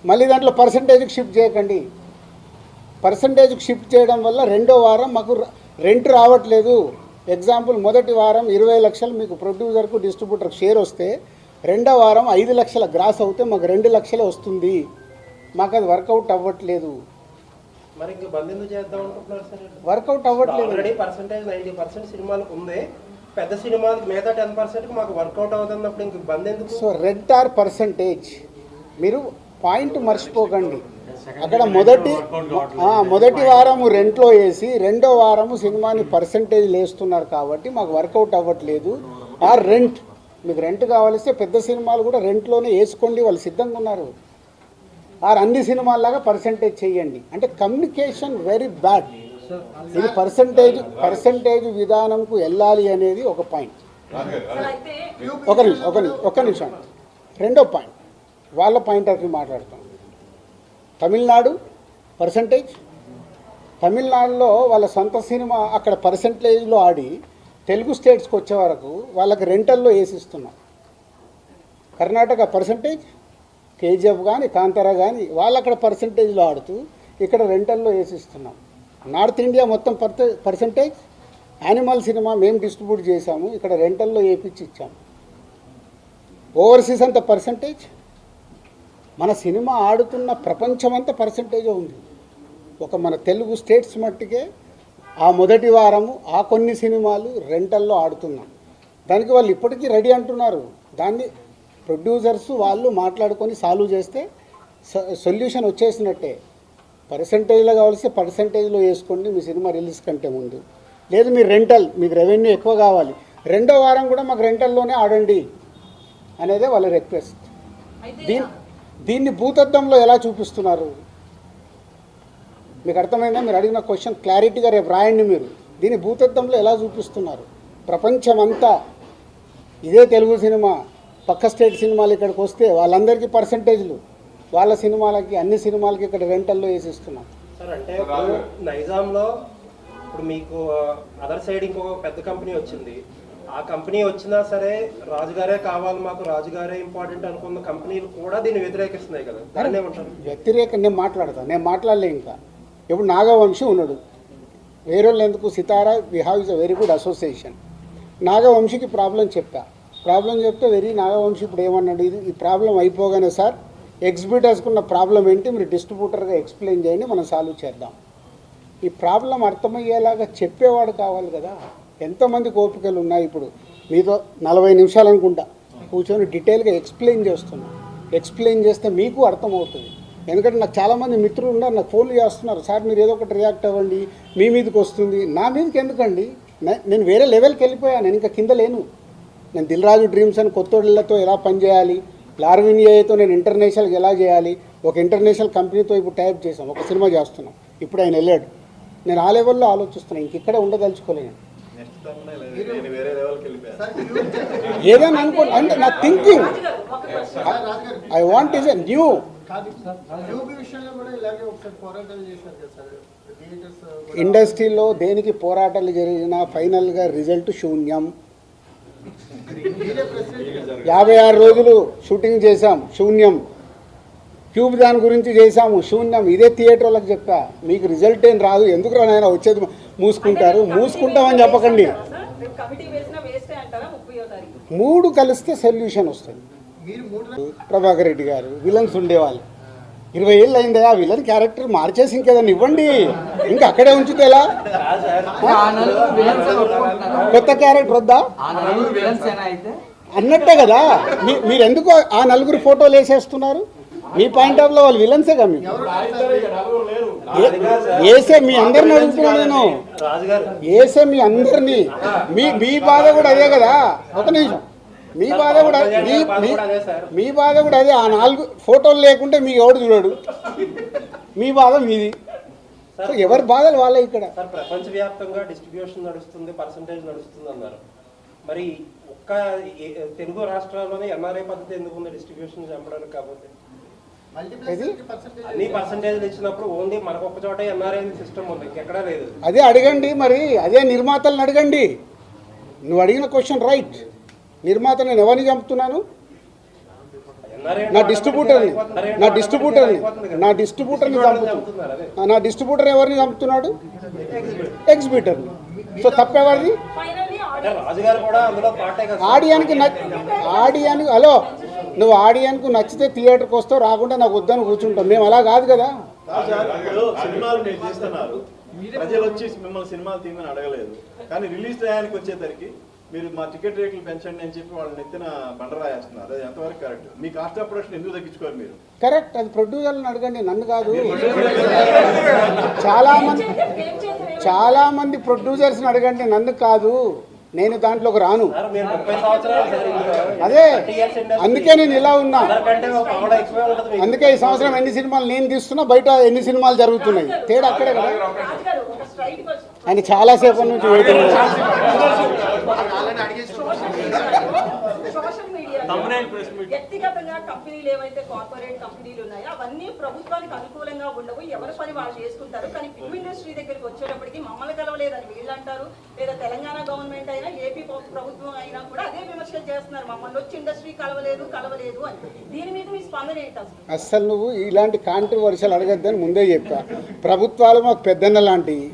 మళ్ళీ దాంట్లో పర్సంటేజ్కి షిఫ్ట్ చేయకండి. పర్సంటేజ్కి షిఫ్ట్ చేయడం వల్ల రెండో వారం మాకు రెంట్ రావట్లేదు. ఎగ్జాంపుల్, మొదటి వారం 20 లక్షలు మీకు ప్రొడ్యూసర్కు డిస్ట్రిబ్యూటర్కి షేర్ వస్తే రెండో వారం 5 లక్షల గ్రాస్ అవుతే మాకు 2 లక్షలే వస్తుంది. మాకు అది వర్కౌట్ అవ్వట్లేదు. మరి ఇంకా బంద్ ఎందుకు చేద్దాం అనుకుంటున్నారు సార్? వర్కౌట్ అవ్వట్లేదు. ఆల్రెడీ పర్సెంటేజ్ 90% సినిమాలకు ఉంది, పెద్ద సినిమాలకు మిగతా 10% మాకు వర్కౌట్ అవుతున్నప్పుడు ఇంక బంద్ ఎందుకు? సో రెంట్ ఆర్ పర్సంటేజ్, మీరు పాయింట్ మర్చిపోకండి. అక్కడ మొదటి వారము రెంట్లో వేసి రెండో వారము సినిమాని పర్సంటేజ్ వేస్తున్నారు కాబట్టి మాకు వర్కౌట్ అవ్వట్లేదు. ఆర్ రెంట్, మీకు రెంట్ కావాలిస్తే పెద్ద సినిమాలు కూడా రెంట్లోనే వేసుకోండి, వాళ్ళు సిద్ధంగా ఉన్నారు. ఆర్ అన్ని సినిమాల్లాగా పర్సంటేజ్ చేయండి. అంటే కమ్యూనికేషన్ వెరీ బ్యాడ్. ఇది పర్సంటేజ్ విధానంకు వెళ్ళాలి అనేది ఒక పాయింట్. ఒక నిమిషం రెండో పాయింట్, వాళ్ళ పాయింట్ ఆఫ్ వ్యూ మాట్లాడతాం. తమిళనాడు పర్సంటేజ్, తమిళనాడులో వాళ్ళ సొంత సినిమా అక్కడ పర్సంటేజ్లో ఆడి తెలుగు స్టేట్స్కి వచ్చే వరకు వాళ్ళకి రెంటల్లో వేసిస్తున్నాం. కర్ణాటక పర్సంటేజ్, కేజీఎఫ్ కానీ కాంతారా కానీ వాళ్ళు అక్కడ పర్సంటేజ్లో ఆడుతూ ఇక్కడ రెంటల్లో వేసిస్తున్నాం. నార్త్ ఇండియా మొత్తం పర్సంటేజ్. యానిమల్ సినిమా మేము డిస్ట్రిబ్యూట్ చేశాము, ఇక్కడ రెంటల్లో వేపించి ఇచ్చాము. ఓవర్సీస్ అంతా పర్సంటేజ్. మన సినిమా ఆడుతున్న ప్రపంచమంతా పర్సంటేజే ఉంది. ఒక మన తెలుగు స్టేట్స్ మట్టికే ఆ మొదటి వారము ఆ కొన్ని సినిమాలు రెంటల్లో ఆడుతున్నాం. దానికి వాళ్ళు ఇప్పటికీ రెడీ అంటున్నారు. దాన్ని ప్రొడ్యూసర్స్ వాళ్ళు మాట్లాడుకొని సాల్వ్ చేస్తే సొల్యూషన్ వచ్చేసినట్టే. పర్సంటేజ్లో కావాల్సి పర్సంటేజ్లో వేసుకోండి మీ సినిమా రిలీజ్ కంటే ముందు. లేదు మీరు రెంటల్, మీకు రెవెన్యూ ఎక్కువ కావాలి, రెండో వారం కూడా మాకు రెంటల్లోనే ఆడండి అనేదే వాళ్ళ రిక్వెస్ట్. దీన్ని భూతద్దంలో ఎలా చూపిస్తున్నారు మీకు అర్థమైందా? మీరు అడిగిన క్వశ్చన్ క్లారిటీగా రేపు రాయండి. మీరు దీన్ని భూతద్దంలో ఎలా చూపిస్తున్నారు? ప్రపంచమంతా ఇదే తెలుగు సినిమా, పక్క స్టేట్ సినిమాలు ఇక్కడికి వస్తే వాళ్ళందరికీ పర్సంటేజ్లు, వాళ్ళ సినిమాలకి అన్ని సినిమాలకి ఇక్కడ రెంటల్లో వేసిస్తున్నాం. సార్ అంటే నైజాంలో ఇప్పుడు మీకు అదర్ సైడ్ ఇంకొక పెద్ద కంపెనీ వచ్చింది, ఆ కంపెనీ వచ్చినా సరే రాజుగారే కావాలి మాకు, రాజుగారే ఇంపార్టెంట్ అనుకున్న కంపెనీలు కూడా దీన్ని వ్యతిరేకిస్తున్నాయి కదా, దాన్ని ఏమంటారు? వ్యతిరేకం నేను మాట్లాడలే. ఇంకా ఇప్పుడు నాగవంశి ఉన్నాడు, వేరే వాళ్ళు ఎందుకు, Sitara we have is a very good association. నాగవంశికి ప్రాబ్లం చెప్తే వెరీ నాగవంశి ఇప్పుడు ఏమన్నాడు, ఈ ప్రాబ్లం అయిపోగానే సార్ ఎగ్జిబిటర్స్కున్న ప్రాబ్లం ఏంటి మీరు డిస్ట్రిబ్యూటర్గా ఎక్స్ప్లెయిన్ చేయండి, మనం సాల్వ్ చేద్దాం. ఈ ప్రాబ్లం అర్థమయ్యేలాగా చెప్పేవాడు కావాలి కదా. ఎంతమందికి ఓపికలు ఉన్నాయి? ఇప్పుడు మీతో 40 నిమిషాలు అనుకుంటా కూర్చొని డీటెయిల్గా ఎక్స్ప్లెయిన్ చేస్తున్నాం. ఎక్స్ప్లెయిన్ చేస్తే మీకు అర్థమవుతుంది. ఎందుకంటే నాకు చాలామంది మిత్రులు ఉన్నారు, నాకు ఫోన్లు చేస్తున్నారు, సార్ మీరు ఏదో ఒకటి రియాక్ట్ అవ్వండి, మీ మీదకి వస్తుంది. నా మీదకి ఎందుకండి? నేను వేరే లెవెల్కి వెళ్ళిపోయాను, నేను ఇంకా కింద లేను. నేను దిల్ రాజు డ్రీమ్స్ అని కొత్తోళ్ళతో ఎలా పనిచేయాలి, లార్విన్ ఏతో నేను ఇంటర్నేషనల్కి ఎలా చేయాలి, ఒక ఇంటర్నేషనల్ కంపెనీతో ఇప్పుడు టైప్ చేసాం, ఒక సినిమా చేస్తున్నాం. ఇప్పుడు ఆయన వెళ్ళాడు, నేను ఆ లెవెల్లో ఆలోచిస్తున్నాను, ఇంక ఇక్కడే ఉండదలుచుకోలేను. ఏదైనా అనుకోండి అంటే నా thinking I want is a new. ఇండస్ట్రీలో దేనికి పోరాటాలు జరిగినా ఫైనల్గా రిజల్ట్ శూన్యం. 56 రోజులు షూటింగ్ చేశాం, శూన్యం. ట్యూబ్ దాని గురించి చేశాము, శూన్యం. ఇదే థియేటర్ వాళ్ళకి చెప్పా, మీకు రిజల్ట్ ఏం రాదు, ఎందుకు రానైనా వచ్చేది మూసుకుంటామని చెప్పకండి. 3 కలిస్తే సొల్యూషన్ వస్తుంది. ప్రభాకర్ రెడ్డి గారు విలన్స్ ఉండేవాళ్ళు, 20 ఏళ్ళు అయిందా ఆ విలన్ క్యారెక్టర్ మార్చేసి ఇంకేదన్నా ఇవ్వండి, ఇంకా అక్కడే ఉంచితే ఎలా? కొత్త క్యారెక్టర్ వద్దా అన్నట్టే కదా. మీరు ఎందుకు ఆ 4 ఫోటోలు వేసేస్తున్నారు? మీ పాయింట్ ఆఫ్ లో వాళ్ళు విలన్సే కదా. మీకు వేసే మీ అందరిని అడుగుతున్నాను నేను, వేసే మీ అందరినీ, మీ బాధ కూడా అదే కదా. ఒక నిమిషం, మీ బాధ కూడా అదే. ఆ 4 ఫోటోలు లేకుంటే మీకు ఎవడు చూడడు, మీ బాధ మీది. ఎవరి బాధలు వాళ్ళే. ఇక్కడ ప్రపంచవ్యాప్తంగా డిస్ట్రిబ్యూషన్ నడుస్తుంది, పర్సంటేజ్ నడుస్తుంది అన్నారు. మరి ఒక్క తెలుగు రాష్ట్రాల్లోనే ఎన్ఆర్ఐ పద్ధతి ఎందుకు ఉంది డిస్ట్రిబ్యూషన్ చంపడానికి? కాబట్టి అన్ని పర్సంటేజ్లు ఇచ్చినప్పుడు ఓన్లీ మనకు ఒక్క చోట ఎన్ఆర్ఐ సిస్టమ్ ఉంది, ఎక్కడా లేదు. అదే అడగండి, మరి అదే నిర్మాతలను అడగండి. నువ్వు అడిగిన క్వశ్చన్ రైట్. నిర్మాత నేను ఎవరిని చంపుతున్నాను? నా డిస్ట్రిబ్యూటర్ని డిస్ట్రిబ్యూటర్ ఎవరిని చంపుతున్నాడు? ఎగ్జిబిటర్ని. సో తప్పెవరిది? రాజుగారు కూడా అందులో పార్టే కదా. ఆడియన్కి హలో, నువ్వు ఆడియన్కు నచ్చితే థియేటర్కి వస్తావు, రాకుండా నాకు వద్దని కూర్చుంటాం. మేము అలా కాదు కదా. సినిమాలు మీరు తీస్తున్నారు, ప్రజలు వచ్చి మిమ్మల్ని సినిమాలు తీయమని అడగలేదు, కానీ రిలీజ్ టయానికి వచ్చేసరికి మీరు మా టికెట్ రేట్లు పెంచండి అని చెప్పి వాళ్ళని ఎత్తిన బండరాయేస్తున్నారు. అది ఎంతవరకు correct? Me cost of production ఎందుకు తగ్గించుకోరు మీరు? కరెక్ట్, అది ప్రొడ్యూసర్లను అడగండి, నన్ను కాదు. చాలా మంది ప్రొడ్యూసర్స్ని అడగండి, నన్ను కాదు. నేను దాంట్లోకి రాను. మీరు 30 సంవత్సరాలు సార్ ఇందులో. అదే అందుకే నేను ఇలా ఉన్నా. అందరికంటే ఒక ఆవిడ ఎక్కువే ఉంటుంది మీకు. అందుకే ఈ సంవత్సరం ఎన్ని సినిమాలు నేను తీస్తున్నా, బయట ఎన్ని సినిమాలు జరుగుతున్నాయి, తేడా అక్కడే కదా. ఆయన చాలాసేపటి నుంచి వెయిటింగ్. సోషల్ మీడియాలో వ్యక్తిగతంగా కంపెనీలు ఏవైతే కార్పొరేట్ కంపెనీలు ఉన్నాయో అవన్నీ ప్రభుత్వానికి అనుకూలంగా ఉండవు, ఎవరి పని వాళ్ళు చేసుకుంటారు. కానీ ఫిల్మ్ ఇండస్ట్రీ దగ్గరికి వచ్చేటప్పటికి మమ్మల్ని కలవలేదని వీళ్ళు అంటారు, లేదా తెలంగాణ గవర్నమెంట్ అయినా ఏపీ ప్రభుత్వం అయినా కూడా అదే విమర్శలు చేస్తున్నారు, మమ్మల్ని వచ్చి ఇండస్ట్రీ కలవలేదు అని. దీని మీద మీ స్పందన ఏంటి అసలు? అస్సలు నువ్వు ఇలాంటి కాంట్రవర్షియల్ అడగద్దని ముందే చెప్పా. ప్రభుత్వాలు మాకు పెద్దన్న లాంటివి.